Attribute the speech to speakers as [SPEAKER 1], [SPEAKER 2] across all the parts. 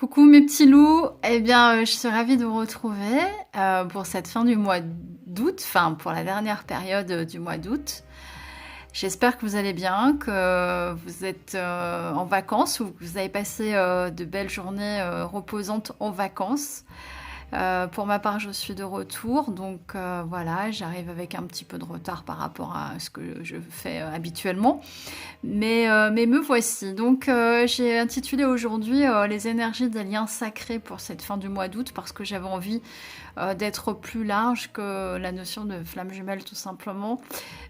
[SPEAKER 1] Coucou mes petits loups, eh bien je suis ravie de vous retrouver pour cette fin du mois d'août, enfin pour la dernière période du mois d'août. J'espère que vous allez bien, que vous êtes en vacances ou que vous avez passé de belles journées reposantes en vacances. Pour ma part, je suis de retour, donc voilà, j'arrive avec un petit peu de retard par rapport à ce que je fais habituellement. Mais me voici. Donc j'ai intitulé aujourd'hui les énergies des liens sacrés pour cette fin du mois d'août parce que j'avais envie d'être plus large que la notion de flamme jumelle tout simplement.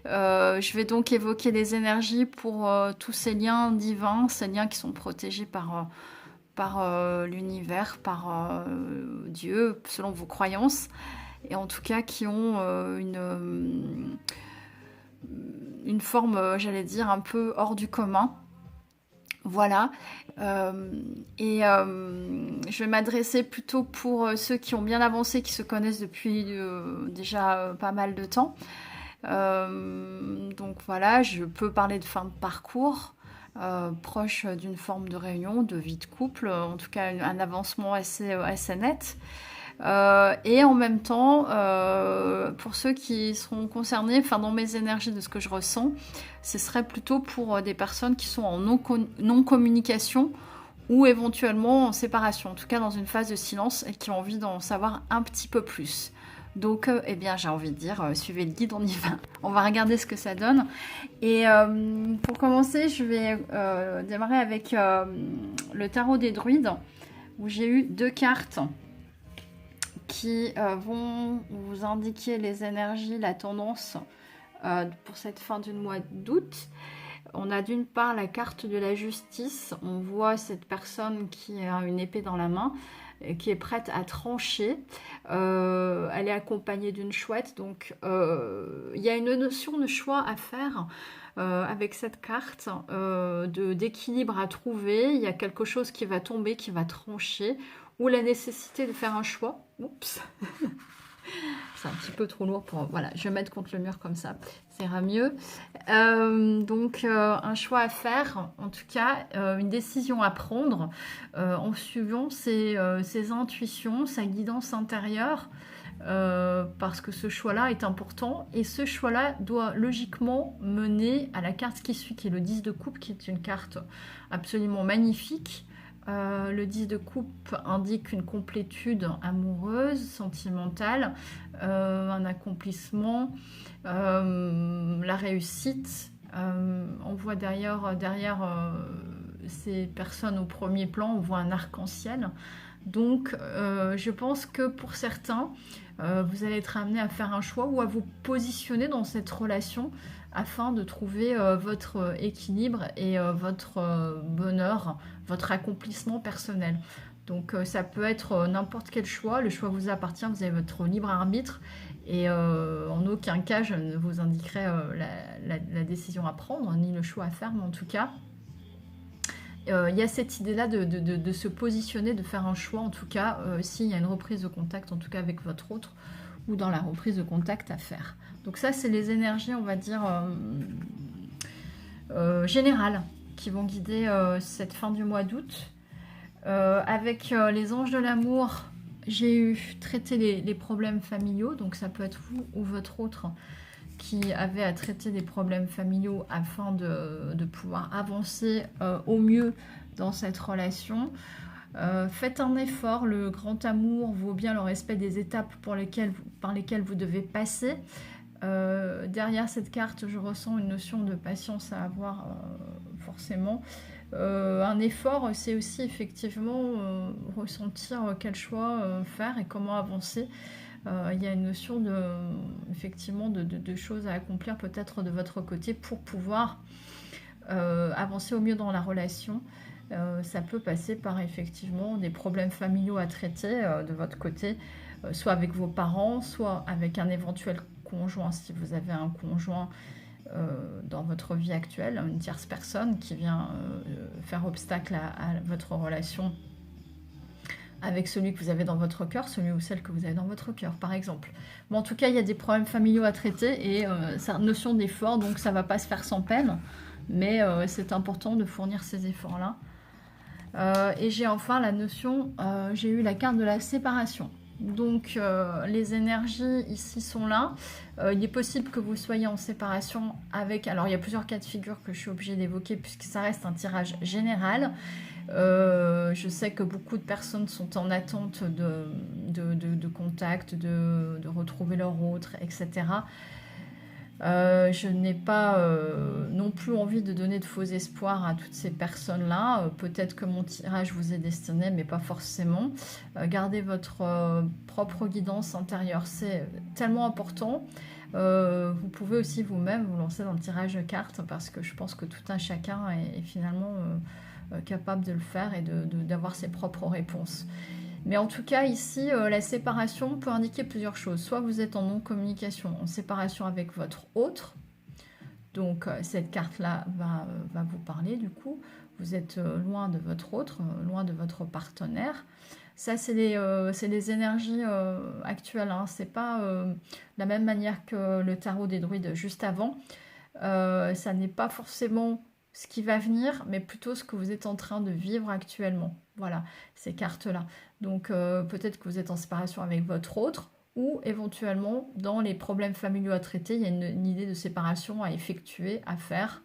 [SPEAKER 1] Je vais donc évoquer les énergies pour tous ces liens divins, ces liens qui sont protégés par l'univers, par Dieu, selon vos croyances, et en tout cas qui ont une forme, j'allais dire, un peu hors du commun. Voilà. Je vais m'adresser plutôt pour ceux qui ont bien avancé, qui se connaissent depuis déjà pas mal de temps. Donc voilà, je peux parler de fin de parcours. Proche d'une forme de réunion, de vie de couple, en tout cas un avancement assez net. Et en même temps, pour ceux qui seront concernés, enfin dans mes énergies de ce que je ressens, ce serait plutôt pour des personnes qui sont en non-communication ou éventuellement en séparation, en tout cas dans une phase de silence et qui ont envie d'en savoir un petit peu plus. Donc, eh bien, j'ai envie de dire, suivez le guide, on y va. On va regarder ce que ça donne. Et pour commencer, je vais démarrer avec le tarot des druides, où j'ai eu 2 cartes qui vont vous indiquer les énergies, la tendance pour cette fin du mois d'août. On a d'une part la carte de la justice. On voit cette personne qui a une épée dans la main, qui est prête à trancher. Elle est accompagnée d'une chouette. Donc, il y a une notion de choix à faire avec cette carte, d'équilibre à trouver. Il y a quelque chose qui va tomber, qui va trancher, ou la nécessité de faire un choix. Oups. C'est un petit peu trop lourd pour... Voilà, je vais mettre contre le mur comme ça, ça ira mieux. Donc, un choix à faire, en tout cas, une décision à prendre en suivant ses intuitions, sa guidance intérieure, parce que ce choix-là est important. Et ce choix-là doit logiquement mener à la carte qui suit, qui est le 10 de coupe, qui est une carte absolument magnifique. Le 10 de coupe indique une complétude amoureuse, sentimentale, un accomplissement, la réussite. On voit derrière ces personnes au premier plan, on voit un arc-en-ciel. Donc je pense que pour certains, vous allez être amené à faire un choix ou à vous positionner dans cette relation afin de trouver votre équilibre et votre bonheur, votre accomplissement personnel. Donc ça peut être n'importe quel choix, le choix vous appartient, vous avez votre libre arbitre et en aucun cas je ne vous indiquerai la décision à prendre, ni le choix à faire, mais en tout cas, il y a cette idée-là de se positionner, de faire un choix, en tout cas, s'il y a une reprise de contact, en tout cas avec votre autre, ou dans la reprise de contact à faire. Donc ça, c'est les énergies, on va dire, générales, qui vont guider cette fin du mois d'août. Avec les anges de l'amour, j'ai traité les problèmes familiaux, donc ça peut être vous ou votre autre qui avait à traiter des problèmes familiaux afin de pouvoir avancer au mieux dans cette relation. Faites un effort, le grand amour vaut bien le respect des étapes par lesquelles vous devez passer. Derrière cette carte, je ressens une notion de patience à avoir forcément. Un effort, c'est aussi effectivement ressentir quel choix faire et comment avancer. Il y a une notion effectivement de choses à accomplir peut-être de votre côté pour pouvoir avancer au mieux dans la relation. Ça peut passer par effectivement des problèmes familiaux à traiter de votre côté, soit avec vos parents, soit avec un éventuel conjoint, si vous avez un conjoint dans votre vie actuelle, une tierce personne qui vient faire obstacle à votre relation avec celui que vous avez dans votre cœur, celui ou celle que vous avez dans votre cœur, par exemple. Bon, en tout cas, il y a des problèmes familiaux à traiter et c'est une notion d'effort, donc ça ne va pas se faire sans peine, mais c'est important de fournir ces efforts-là. Et j'ai enfin la notion, j'ai eu la carte de la séparation. Donc les énergies ici sont là. Il est possible que vous soyez en séparation avec... Alors il y a plusieurs cas de figure que je suis obligée d'évoquer puisque ça reste un tirage général. Je sais que beaucoup de personnes sont en attente de contact, de retrouver leur autre, etc. Je n'ai pas non plus envie de donner de faux espoirs à toutes ces personnes-là. Peut-être que mon tirage vous est destiné, mais pas forcément. Gardez votre propre guidance intérieure, c'est tellement important. Vous pouvez aussi vous-même vous lancer dans le tirage de cartes, parce que je pense que tout un chacun est finalement capable de le faire et d'avoir ses propres réponses. Mais en tout cas, ici, la séparation peut indiquer plusieurs choses. Soit vous êtes en non-communication, en séparation avec votre autre. Donc, cette carte-là va vous parler, du coup. Vous êtes loin de votre autre, loin de votre partenaire. Ça, c'est les énergies actuelles. Hein. C'est pas la même manière que le tarot des druides juste avant. Ça n'est pas forcément ce qui va venir, mais plutôt ce que vous êtes en train de vivre actuellement. Voilà, ces cartes-là. Donc peut-être que vous êtes en séparation avec votre autre, ou éventuellement dans les problèmes familiaux à traiter, il y a une idée de séparation à effectuer, à faire,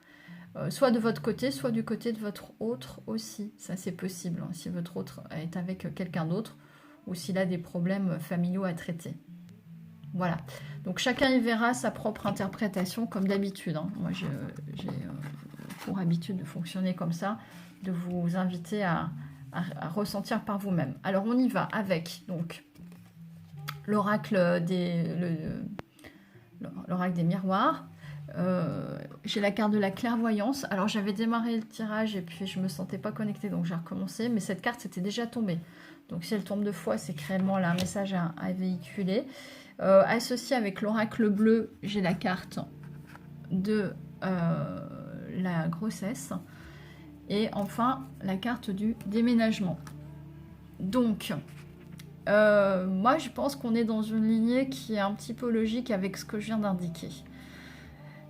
[SPEAKER 1] soit de votre côté, soit du côté de votre autre aussi. Ça c'est possible, hein, si votre autre est avec quelqu'un d'autre, ou s'il a des problèmes familiaux à traiter. Voilà. Donc chacun y verra sa propre interprétation comme d'habitude. Hein. Moi j'ai pour habitude de fonctionner comme ça, de vous inviter à ressentir par vous-même. Alors on y va avec donc l'oracle des miroirs. J'ai la carte de la clairvoyance. Alors j'avais démarré le tirage et puis je me sentais pas connectée, donc j'ai recommencé, mais cette carte c'était déjà tombée. Donc si elle tombe deux fois, c'est clairement là un message à véhiculer. Associé avec l'oracle bleu, j'ai la carte de la grossesse. Et enfin, la carte du déménagement. Donc, moi, je pense qu'on est dans une lignée qui est un petit peu logique avec ce que je viens d'indiquer.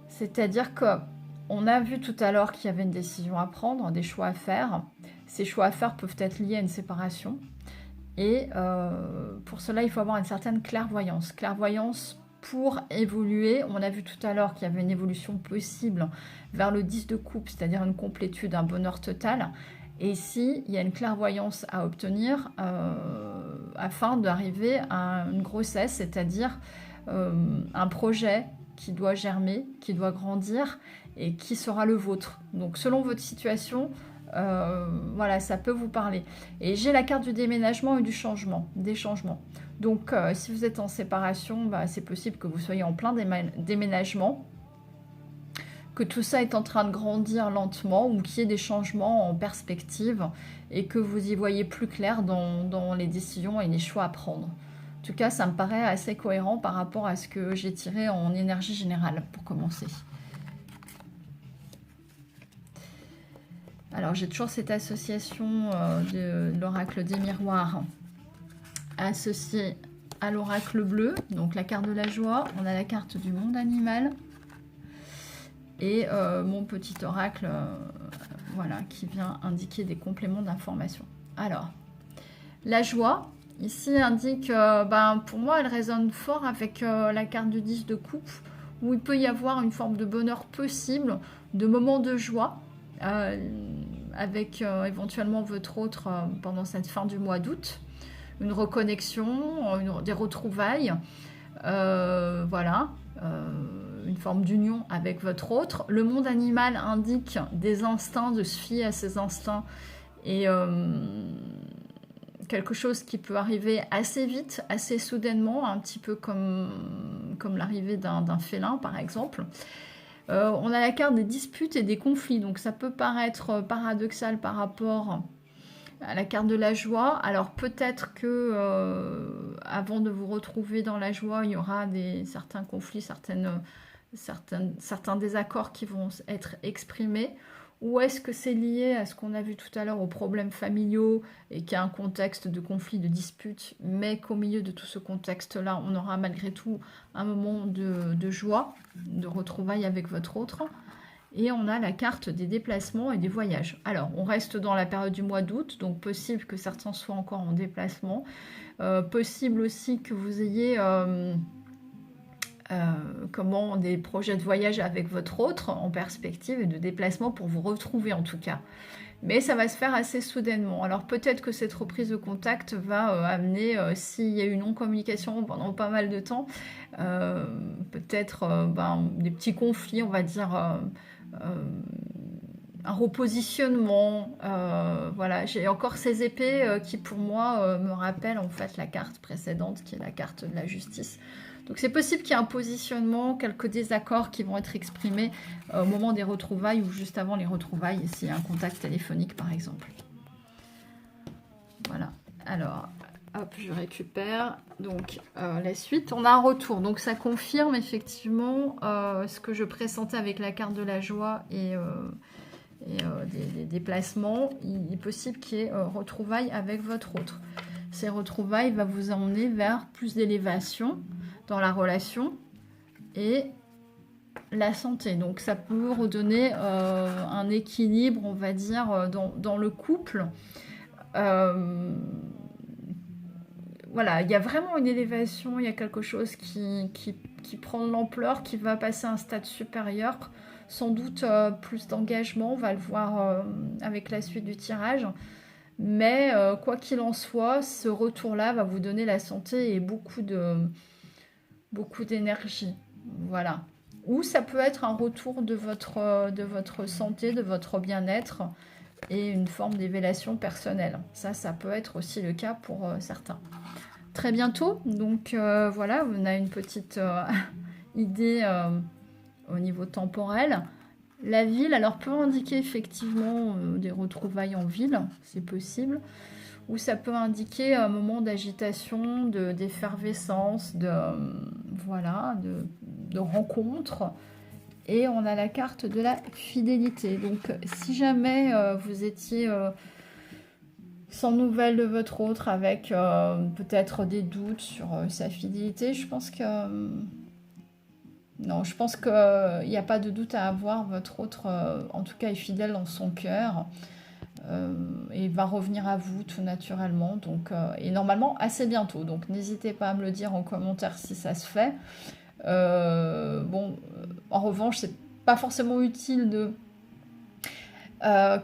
[SPEAKER 1] C'est-à-dire qu'on a vu tout à l'heure qu'il y avait une décision à prendre, des choix à faire. Ces choix à faire peuvent être liés à une séparation. Et pour cela, il faut avoir une certaine clairvoyance. Clairvoyance pour évoluer. On a vu tout à l'heure qu'il y avait une évolution possible vers le 10 de coupe, c'est-à-dire une complétude, un bonheur total. Et ici, il y a une clairvoyance à obtenir afin d'arriver à une grossesse, c'est-à-dire un projet qui doit germer, qui doit grandir et qui sera le vôtre. Donc selon votre situation, voilà, ça peut vous parler. Et j'ai la carte du déménagement et du changement, des changements. Donc si vous êtes en séparation, c'est possible que vous soyez en plein déménagement, que tout ça est en train de grandir lentement ou qu'il y ait des changements en perspective et que vous y voyez plus clair dans les décisions et les choix à prendre. En tout cas, ça me paraît assez cohérent par rapport à ce que j'ai tiré en énergie générale pour commencer. Alors, j'ai toujours cette association de l'oracle des miroirs associée à l'oracle bleu, donc la carte de la joie. On a la carte du monde animal et mon petit oracle voilà, qui vient indiquer des compléments d'information. Alors, la joie, ici, indique, pour moi, elle résonne fort avec la carte du 10 de coupe, où il peut y avoir une forme de bonheur possible, de moments de joie, avec éventuellement votre autre pendant cette fin du mois d'août, une reconnexion, des retrouvailles, voilà, une forme d'union avec votre autre. Le monde animal indique des instincts, de se fier à ses instincts et quelque chose qui peut arriver assez vite, assez soudainement, un petit peu comme l'arrivée d'un félin par exemple. On a la carte des disputes et des conflits, donc ça peut paraître paradoxal par rapport à la carte de la joie. Alors peut-être que avant de vous retrouver dans la joie, il y aura certains conflits, certains désaccords qui vont être exprimés. Ou est-ce que c'est lié à ce qu'on a vu tout à l'heure aux problèmes familiaux et qu'il y a un contexte de conflit, de dispute, mais qu'au milieu de tout ce contexte-là, on aura malgré tout un moment de joie, de retrouvailles avec votre autre. Et on a la carte des déplacements et des voyages. Alors, on reste dans la période du mois d'août, donc possible que certains soient encore en déplacement. Possible aussi que vous ayez des projets de voyage avec votre autre en perspective et de déplacement pour vous retrouver en tout cas. Mais ça va se faire assez soudainement. Alors peut-être que cette reprise de contact va amener, s'il y a eu non-communication pendant pas mal de temps, peut-être des petits conflits, on va dire, un repositionnement. Voilà, j'ai encore ces épées qui pour moi me rappellent en fait la carte précédente qui est la carte de la justice. Donc c'est possible qu'il y ait un positionnement, quelques désaccords qui vont être exprimés au moment des retrouvailles ou juste avant les retrouvailles, s'il y a un contact téléphonique par exemple. Voilà, alors hop, je récupère. Donc la suite, on a un retour. Donc ça confirme effectivement ce que je pressentais avec la carte de la joie et des déplacements. Il est possible qu'il y ait retrouvailles avec votre autre. Ces retrouvailles vont vous emmener vers plus d'élévation dans la relation et la santé. Donc ça peut redonner un équilibre, on va dire, dans le couple. Voilà, il y a vraiment une élévation, il y a quelque chose qui prend de l'ampleur, qui va passer à un stade supérieur, sans doute plus d'engagement, on va le voir avec la suite du tirage. Mais quoi qu'il en soit, ce retour-là va vous donner la santé et beaucoup d'énergie. Voilà. Ou ça peut être un retour de votre santé, de votre bien-être et une forme d'élévation personnelle. Ça peut être aussi le cas pour certains. Très bientôt, donc voilà, on a une petite idée au niveau temporel. La ville, alors peut indiquer effectivement des retrouvailles en ville, c'est possible, ou ça peut indiquer un moment d'agitation, d'effervescence, de rencontre. Et on a la carte de la fidélité. Donc si jamais vous étiez sans nouvelles de votre autre, avec peut-être des doutes sur sa fidélité, je pense que... non, je pense qu'il n'y a pas de doute à avoir. Votre autre, en tout cas, est fidèle dans son cœur et va revenir à vous tout naturellement. Donc, et normalement, assez bientôt. Donc, n'hésitez pas à me le dire en commentaire si ça se fait. En revanche, c'est pas forcément utile de...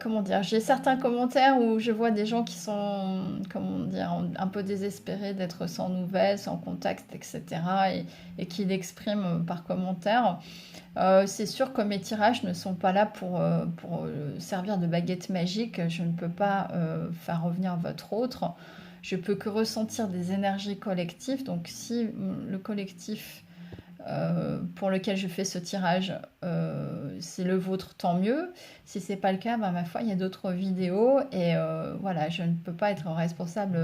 [SPEAKER 1] comment dire, j'ai certains commentaires où je vois des gens qui sont, comment dire, un peu désespérés d'être sans nouvelles, sans contact, etc. et qui l'expriment par commentaire. C'est sûr que mes tirages ne sont pas là pour servir de baguette magique. Je ne peux pas faire revenir votre autre. Je peux que ressentir des énergies collectives. Donc si le collectif pour lequel je fais ce tirage, c'est le vôtre, tant mieux. Si c'est pas le cas, ma foi, il y a d'autres vidéos et voilà, je ne peux pas être responsable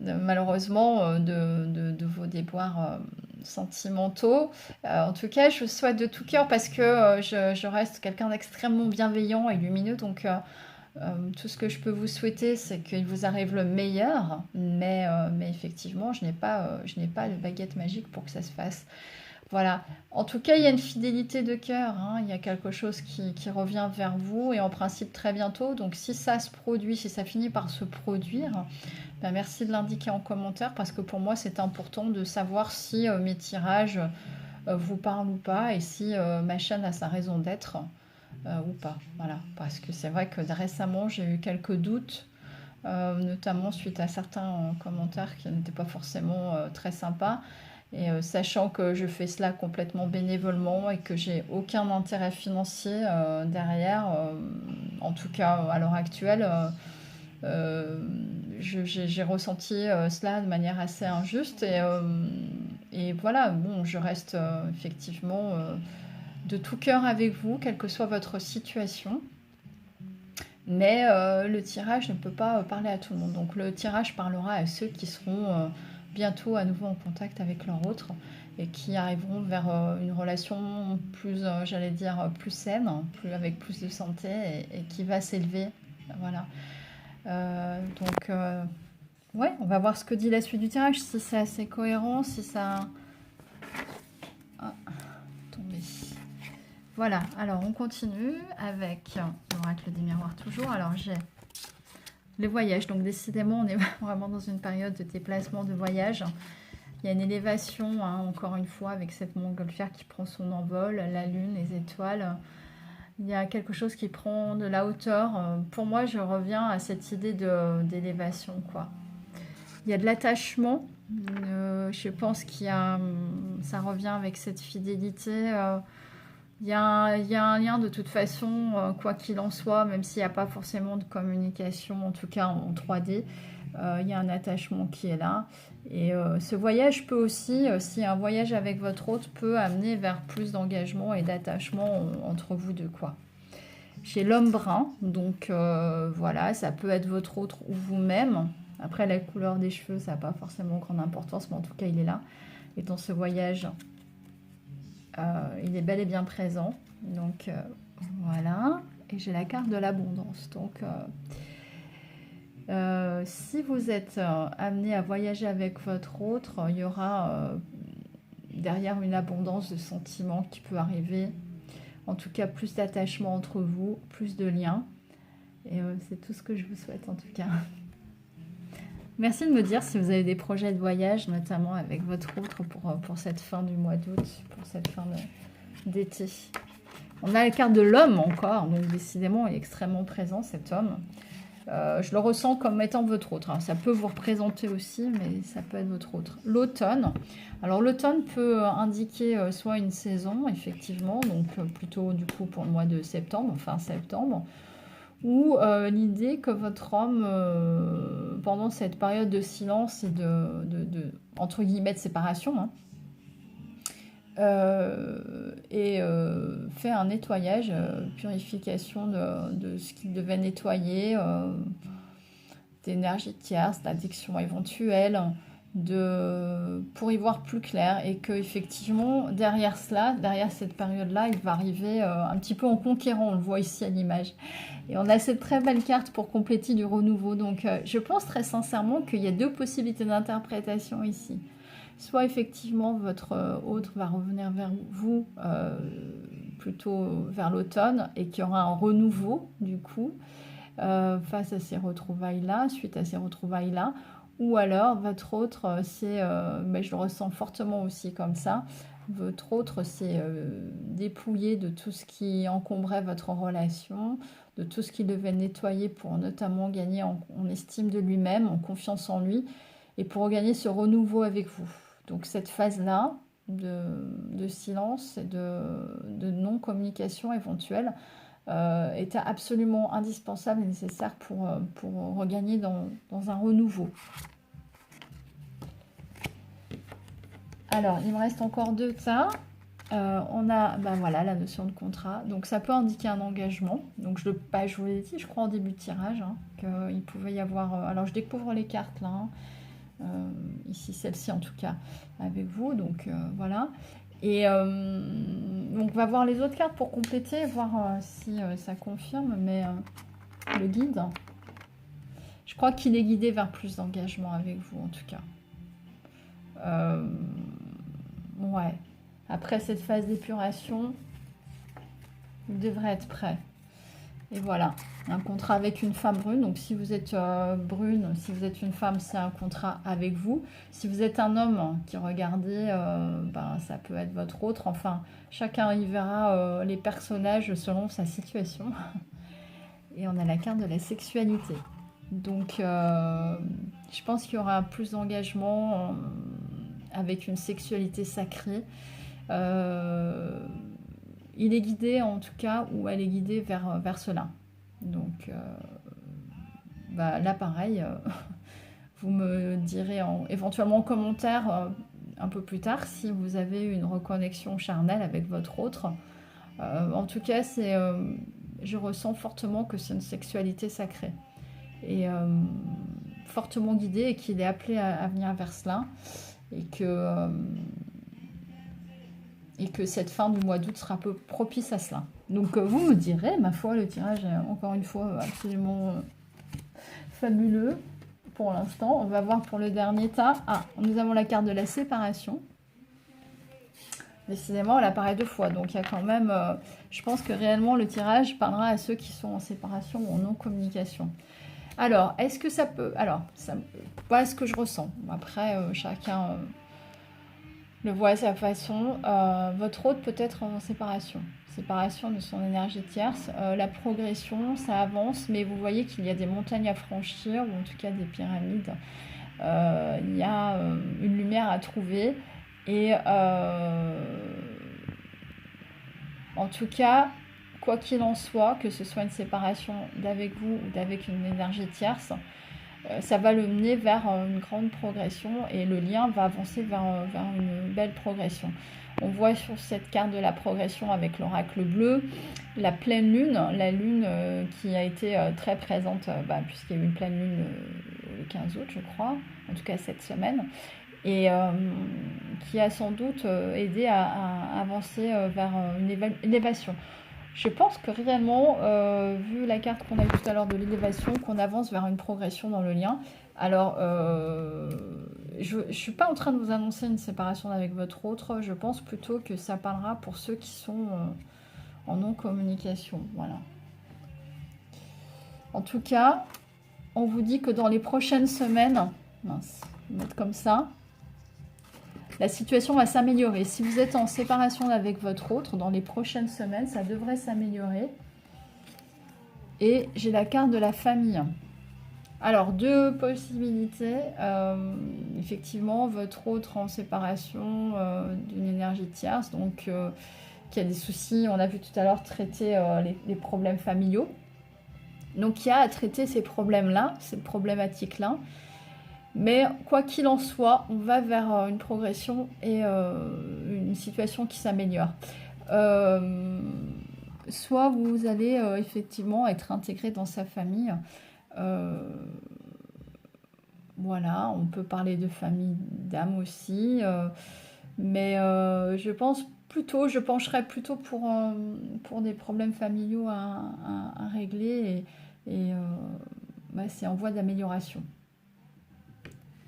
[SPEAKER 1] malheureusement de vos déboires sentimentaux. En tout cas, je souhaite de tout cœur parce que je reste quelqu'un d'extrêmement bienveillant et lumineux, donc tout ce que je peux vous souhaiter, c'est qu'il vous arrive le meilleur, mais effectivement, je n'ai pas de baguette magique pour que ça se fasse. Voilà. En tout cas, il y a une fidélité de cœur, hein. Il y a quelque chose qui revient vers vous et en principe très bientôt. Donc, si ça se produit, si ça finit par se produire, merci de l'indiquer en commentaire parce que pour moi, c'est important de savoir si mes tirages vous parlent ou pas et si ma chaîne a sa raison d'être. Ou pas, voilà, parce que c'est vrai que récemment j'ai eu quelques doutes, notamment suite à certains commentaires qui n'étaient pas forcément très sympas, et sachant que je fais cela complètement bénévolement et que j'ai aucun intérêt financier derrière, en tout cas à l'heure actuelle, j'ai ressenti cela de manière assez injuste, et voilà, bon, je reste effectivement... de tout cœur avec vous, quelle que soit votre situation. Mais le tirage ne peut pas parler à tout le monde. Donc le tirage parlera à ceux qui seront bientôt à nouveau en contact avec leur autre et qui arriveront vers une relation plus, j'allais dire, plus saine, avec plus de santé et qui va s'élever. Voilà. Ouais, on va voir ce que dit la suite du tirage, si c'est assez cohérent, si ça... Ah, tombé. Voilà, alors on continue avec l'oracle des miroirs toujours. Alors j'ai les voyages, donc décidément on est vraiment dans une période de déplacement, de voyage. Il y a une élévation, hein, encore une fois, avec cette montgolfière qui prend son envol, la lune, les étoiles. Il y a quelque chose qui prend de la hauteur. Pour moi, je reviens à cette idée d'élévation, quoi. Il y a de l'attachement. Je pense ça revient avec cette fidélité. Il y a un lien de toute façon, quoi qu'il en soit, même s'il n'y a pas forcément de communication, en tout cas en 3D. Il y a un attachement qui est là. Et ce voyage peut aussi, si un voyage avec votre hôte, peut amener vers plus d'engagement et d'attachement entre vous deux, quoi. J'ai l'homme brun, donc voilà, ça peut être votre hôte ou vous-même. Après, la couleur des cheveux, ça n'a pas forcément grande importance, mais en tout cas, il est là. Et dans ce voyage, il est bel et bien présent. Donc voilà. Et j'ai la carte de l'abondance. Donc si vous êtes amené à voyager avec votre autre, il y aura derrière une abondance de sentiments qui peut arriver. En tout cas, plus d'attachement entre vous, plus de liens. Et c'est tout ce que je vous souhaite en tout cas. Merci de me dire si vous avez des projets de voyage, notamment avec votre autre pour cette fin du mois d'août, pour cette fin d'été. On a la carte de l'homme encore, donc décidément, il est extrêmement présent cet homme. Je le ressens comme étant votre autre. Alors, ça peut vous représenter aussi, mais ça peut être votre autre. L'automne. Alors l'automne peut indiquer soit une saison, effectivement, donc plutôt du coup pour le mois de septembre, fin septembre, ou l'idée que votre homme, pendant cette période de silence et entre guillemets de séparation, hein, fait un nettoyage, purification de ce qu'il devait nettoyer, d'énergie tierce, d'addiction éventuelle, pour y voir plus clair, et que effectivement derrière cela, derrière cette période-là, il va arriver un petit peu en conquérant, on le voit ici à l'image. Et on a cette très belle carte pour compléter du renouveau. Donc je pense très sincèrement qu'il y a deux possibilités d'interprétation ici. Soit effectivement votre hôte va revenir vers vous plutôt vers l'automne et qu'il y aura un renouveau du coup face à ces retrouvailles-là, suite à ces retrouvailles-là. Ou alors votre autre, mais je le ressens fortement aussi comme ça, votre autre s'est dépouillé de tout ce qui encombrait votre relation, de tout ce qu'il devait nettoyer pour notamment gagner en estime de lui-même, en confiance en lui, et pour gagner ce renouveau avec vous. Donc cette phase-là de silence et de non-communication éventuelle est absolument indispensable et nécessaire pour regagner dans un renouveau. Alors, il me reste encore deux tas. On a voilà, la notion de contrat. Donc ça peut indiquer un engagement. Donc je vous l'ai dit, je crois en début de tirage, hein, qu'il pouvait y avoir... alors je découvre les cartes là. Ici, celle-ci en tout cas, avec vous. Donc voilà. Et donc on va voir les autres cartes pour compléter, voir si ça confirme. Mais le guide, je crois qu'il est guidé vers plus d'engagement avec vous en tout cas. Ouais. Après cette phase d'épuration, il devrait être prêt. Et voilà, un contrat avec une femme brune. Donc si vous êtes brune, si vous êtes une femme, c'est un contrat avec vous. Si vous êtes un homme qui regardez, ça peut être votre autre. Enfin, chacun y verra les personnages selon sa situation. Et on a la carte de la sexualité. Donc je pense qu'il y aura plus d'engagement avec une sexualité sacrée. Il est guidé en tout cas, ou elle est guidée vers cela. Donc là pareil, vous me direz éventuellement en commentaire un peu plus tard si vous avez une reconnexion charnelle avec votre autre. En tout cas, je ressens fortement que c'est une sexualité sacrée et fortement guidée, et qu'il est appelé à venir vers cela, et que cette fin du mois d'août sera peu propice à cela. Donc vous me direz, ma foi, le tirage est encore une fois absolument fabuleux pour l'instant. On va voir pour le dernier tas. Ah, nous avons la carte de la séparation. Décidément, elle apparaît 2 fois. Donc, il y a quand même... je pense que réellement, le tirage parlera à ceux qui sont en séparation ou en non-communication. Alors, est-ce que ça peut... Alors, voilà ce que je ressens. Après, chacun le voit à sa façon. Votre hôte peut être en séparation. Séparation de son énergie tierce. La progression, ça avance, mais vous voyez qu'il y a des montagnes à franchir, ou en tout cas des pyramides. Il y a une lumière à trouver. Et en tout cas, quoi qu'il en soit, que ce soit une séparation d'avec vous ou d'avec une énergie tierce, ça va le mener vers une grande progression et le lien va avancer vers une belle progression. On voit sur cette carte de la progression avec l'oracle bleu, la pleine lune, la lune qui a été très présente, puisqu'il y a eu une pleine lune le 15 août, je crois, en tout cas cette semaine, et qui a sans doute aidé à avancer vers une élévation. Je pense que réellement, vu la carte qu'on a eu tout à l'heure de l'élévation, qu'on avance vers une progression dans le lien. Alors, je ne suis pas en train de vous annoncer une séparation avec votre autre. Je pense plutôt que ça parlera pour ceux qui sont en non-communication. Voilà. En tout cas, on vous dit que dans les prochaines semaines, mince, je vais mettre comme ça, la situation va s'améliorer. Si vous êtes en séparation avec votre autre, dans les prochaines semaines, ça devrait s'améliorer. Et j'ai la carte de la famille. Alors, 2 possibilités. Effectivement, votre autre en séparation d'une énergie tierce, donc qui a des soucis, on a vu tout à l'heure, traiter les problèmes familiaux. Donc, il y a à traiter ces problèmes-là, ces problématiques-là. Mais quoi qu'il en soit, on va vers une progression et une situation qui s'améliore. Soit vous allez effectivement être intégré dans sa famille. Voilà, on peut parler de famille d'âme aussi. Mais je pencherais plutôt pour des problèmes familiaux à régler. Et c'est en voie d'amélioration.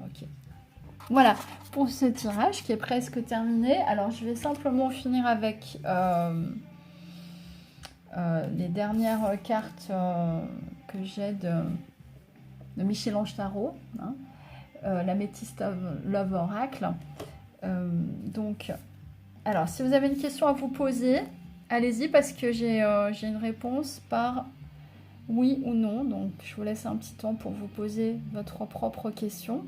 [SPEAKER 1] Ok. Voilà pour ce tirage qui est presque terminé. Alors je vais simplement finir avec les dernières cartes que j'ai de Michel-Ange Tarot, hein, la Métiste Love Oracle. Donc, alors si vous avez une question à vous poser, allez-y parce que j'ai une réponse par oui ou non. Donc je vous laisse un petit temps pour vous poser votre propre question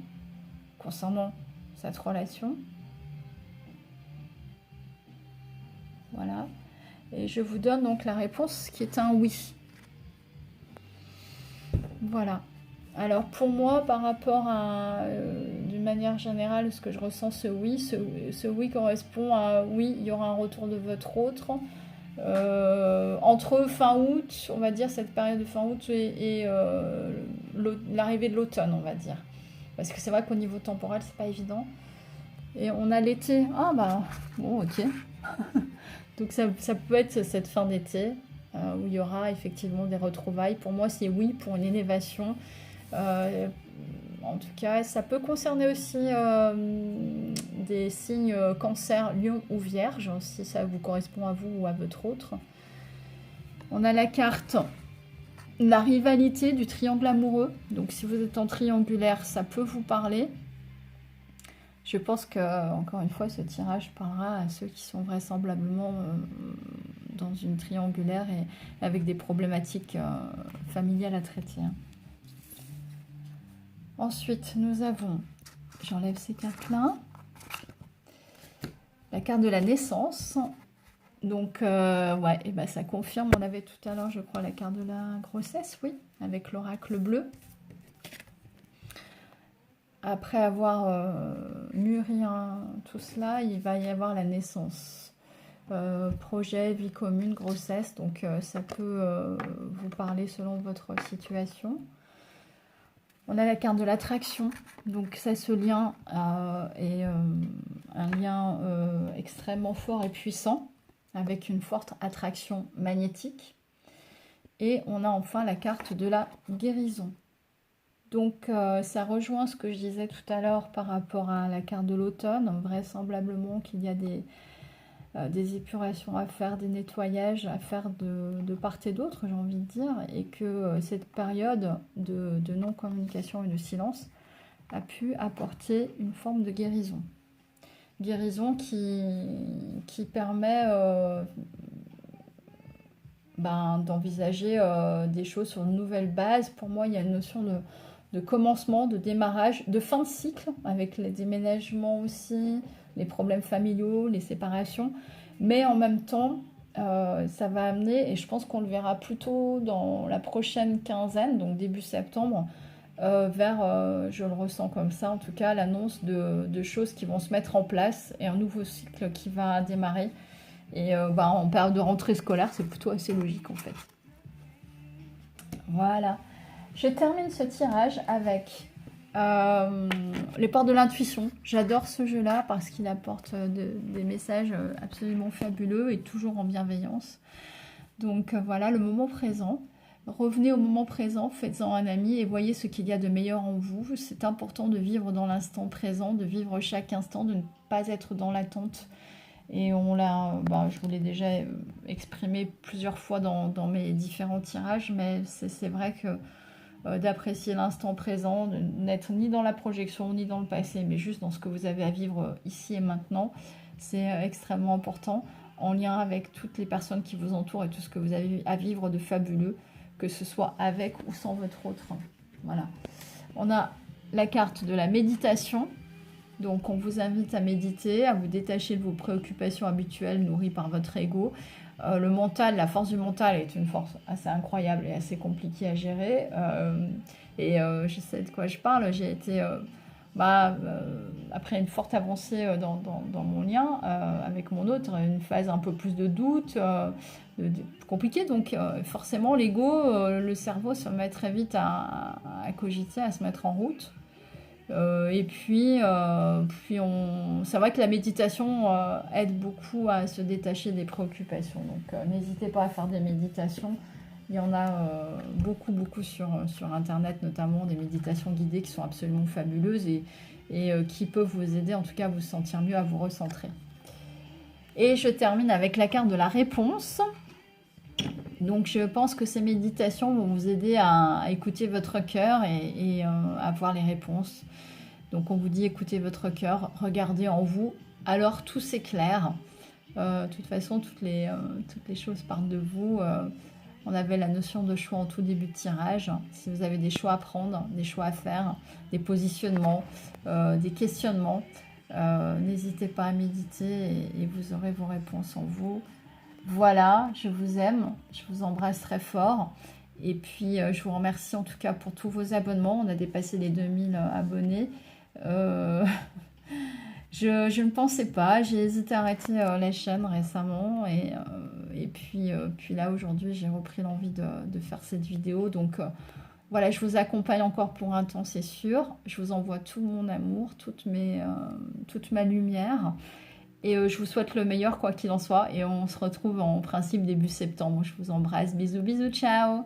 [SPEAKER 1] concernant cette relation. Voilà. Et je vous donne donc la réponse qui est un oui. Voilà. Alors pour moi, par rapport à, d'une manière générale, ce que je ressens, ce oui correspond à oui, il y aura un retour de votre autre. Entre fin août, on va dire cette période de fin août et l'arrivée de l'automne, on va dire. Parce que c'est vrai qu'au niveau temporel, c'est pas évident. Et on a l'été. Ah bah, bon, ok. Donc ça peut être cette fin d'été où il y aura effectivement des retrouvailles. Pour moi, c'est oui pour une élévation. En tout cas, ça peut concerner aussi des signes cancer, lion ou vierge, si ça vous correspond à vous ou à votre autre. On a la carte la rivalité du triangle amoureux. Donc si vous êtes en triangulaire, ça peut vous parler. Je pense que, encore une fois, ce tirage parlera à ceux qui sont vraisemblablement dans une triangulaire et avec des problématiques familiales à traiter. Ensuite, nous avons, j'enlève ces cartes-là, la carte de la naissance. Donc, ouais, et ben ça confirme, on avait tout à l'heure, je crois, la carte de la grossesse, oui, avec l'oracle bleu. Après avoir mûri tout cela, il va y avoir la naissance. Projet, vie commune, grossesse, donc ça peut vous parler selon votre situation. On a la carte de l'attraction, donc ça, ce lien est un lien extrêmement fort et puissant, avec une forte attraction magnétique. Et on a enfin la carte de la guérison. Donc ça rejoint ce que je disais tout à l'heure par rapport à la carte de l'automne. Vraisemblablement qu'il y a des épurations à faire, des nettoyages à faire de part et d'autre, j'ai envie de dire, et que cette période de non-communication et de silence a pu apporter une forme de guérison. Guérison qui permet d'envisager des choses sur une nouvelle base. Pour moi, il y a une notion de commencement, de démarrage, de fin de cycle, avec les déménagements aussi, les problèmes familiaux, les séparations. Mais en même temps, ça va amener, et je pense qu'on le verra plutôt dans la prochaine quinzaine, donc début septembre, je le ressens comme ça en tout cas, l'annonce de choses qui vont se mettre en place et un nouveau cycle qui va démarrer. Et en période de rentrée scolaire, c'est plutôt assez logique en fait. Voilà. Je termine ce tirage avec les portes de l'intuition. J'adore ce jeu-là parce qu'il apporte des messages absolument fabuleux et toujours en bienveillance. Donc voilà, le moment présent. Revenez au moment présent, faites-en un ami et voyez ce qu'il y a de meilleur en vous. C'est important de vivre dans l'instant présent, de vivre chaque instant, de ne pas être dans l'attente. Et je vous l'ai déjà exprimé plusieurs fois dans mes différents tirages, mais c'est vrai que d'apprécier l'instant présent, de n'être ni dans la projection, ni dans le passé, mais juste dans ce que vous avez à vivre ici et maintenant, c'est extrêmement important, en lien avec toutes les personnes qui vous entourent et tout ce que vous avez à vivre de fabuleux, que ce soit avec ou sans votre autre. Voilà. On a la carte de la méditation. Donc, on vous invite à méditer, à vous détacher de vos préoccupations habituelles nourries par votre ego. Le mental, la force du mental est une force assez incroyable et assez compliquée à gérer. Je sais de quoi je parle. J'ai été, après une forte avancée dans mon lien avec mon autre, une phase un peu plus de doute, compliquée. Donc, forcément, l'ego, le cerveau se met très vite à cogiter, à se mettre en route. C'est vrai que la méditation aide beaucoup à se détacher des préoccupations. Donc, n'hésitez pas à faire des méditations. Il y en a beaucoup sur Internet, notamment des méditations guidées qui sont absolument fabuleuses et qui peuvent vous aider, en tout cas, à vous sentir mieux, à vous recentrer. Et je termine avec la carte de la réponse. Donc, je pense que ces méditations vont vous aider à écouter votre cœur et à voir les réponses. Donc, on vous dit écoutez votre cœur, regardez en vous, alors tout s'éclaire. De toute façon, toutes les choses partent de vous. On avait la notion de choix en tout début de tirage. Si vous avez des choix à prendre, des choix à faire, des positionnements, des questionnements, n'hésitez pas à méditer et vous aurez vos réponses en vous. Voilà, je vous aime, je vous embrasse très fort. Et puis, je vous remercie en tout cas pour tous vos abonnements. On a dépassé les 2000 abonnés. Je ne pensais pas, j'ai hésité à arrêter la chaîne récemment. Et puis là, aujourd'hui, j'ai repris l'envie de faire cette vidéo. Donc, voilà, je vous accompagne encore pour un temps, c'est sûr. Je vous envoie tout mon amour, toute ma lumière. Et je vous souhaite le meilleur, quoi qu'il en soit. Et on se retrouve en principe début septembre. Je vous embrasse. Bisous, bisous, ciao!